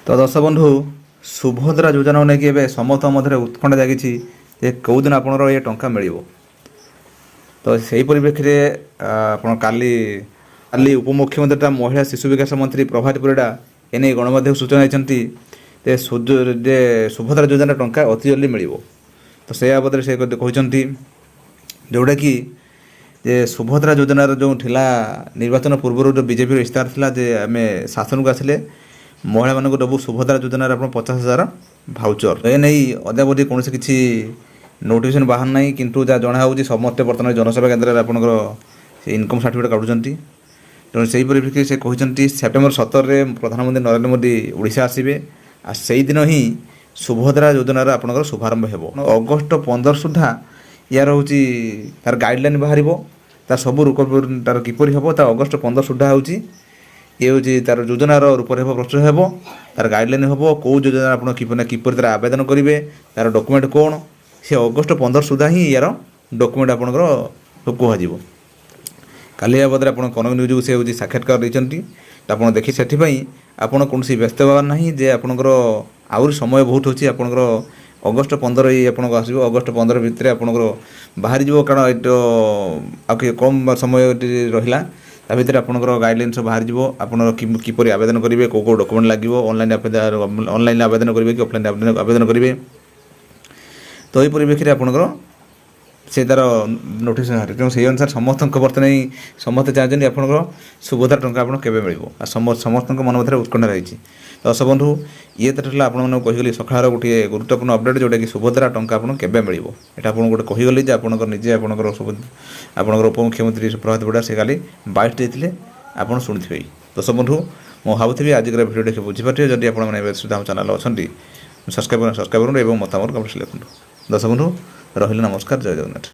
तो दर्शक बंधु सुभद्रा योजना नहीं कि समस्त मध्य उत्कंठा जगी कौ दिन आपंकर ये टंका मिल तो सही परिप्रेक्षी में काली काली उपमुख्यमंत्री महिला शिशु विकास मंत्री प्रभात परिड़ा एने गणमाध्यम सूचना देते सुभद्रा योजना टंका अति जल्दी मिल तो से बाबद से कहते जोटा कि सुभद्रा योजनार जो थिला निर्वाचन पूर्व जो बीजेपी इस्तार थिला जे आम शासन को आसिले महिला मानक देवु सुभद्रा योजनार आप 50,000 भाउचर ए नहीं अद्यावधि कौन किसी नोटिफिकेशन बाहर ना किंतु जहाँ जना हो समस्ते बर्तमान जनसेवा केन्द्र में आपंकर इनकम सर्टिफिकेट काटुंट तेणु से परिप्रेक्षी से कहते सेप्टेम्बर 17 प्रधानमंत्री नरेंद्र मोदी ओडिशा आसवे आ से दिन ही सुभद्रा योजनार आपंकर शुभारंभ हो अगस्ट 15 सुधा यार हूँ तार गाइडलाइन बाहर तार सब रूप तार किपर हम तार अगस्ट 15 सुधा हूँ ये हूँ तार योजनार रूपरेख प्रस्तुत हो तार गाइडलाइन हम कौ योजना आप किपर तार आवेदन करेंगे तार डॉक्यूमेंट कौन से अगस्ट 15 सुधा ही यार डॉक्यूमेंट आपंकर कह काली बाबद आप कनक न्यूज से हूँ साक्षात्कार देती आप देखी से आपड़ कौन व्यस्त होगा ना जे आपंकर आहरी समय बहुत अच्छी आपंकर अगस्ट 15 ही आपको आसो अगस्ट 15 भितर आपंकर बाहरी जो कारण ये कम समय रहा ता भर आपंकर गाइडलाइन सब बाहर जाव आप किपर आवेदन करेंगे कौ कौ डॉक्यूमेंट लगे ऑनलाइन आवेदन करेंगे कि ऑफलाइन आवेदन करेंगे तो ये परिप्रेक्षी आपंकर से तार नोटिस बाहर तेणु से अनुसार समस्त बर्तमान समस्ते चाहते आपंकर सुभद्रा टंका आप मिल समस्त मन मध्य उत्कंठा रही दर्शक बंधु ये तो आपको कहीगली सकाळ गोटे गुरुत्वपूर्ण अपडेट जोटा कि सुभद्रा टंका आपको केबे मिल यहाँ आपको गोटे कहीगली आपंकर निजे आपंकर उपमुख्यमंत्री प्रभात परिड़ा से काली बाइट देते आप शुणुवे दर्शक बंधु मैं भावुरी आज भिडियो देखिए बुझीपारे जदि आपने सुधा चैनल अच्छा सब्सक्राइब करूँ और मतामत कमेंट लिखूँ दर्शक बंधु रही नमस्कार जय जगन्नाथ।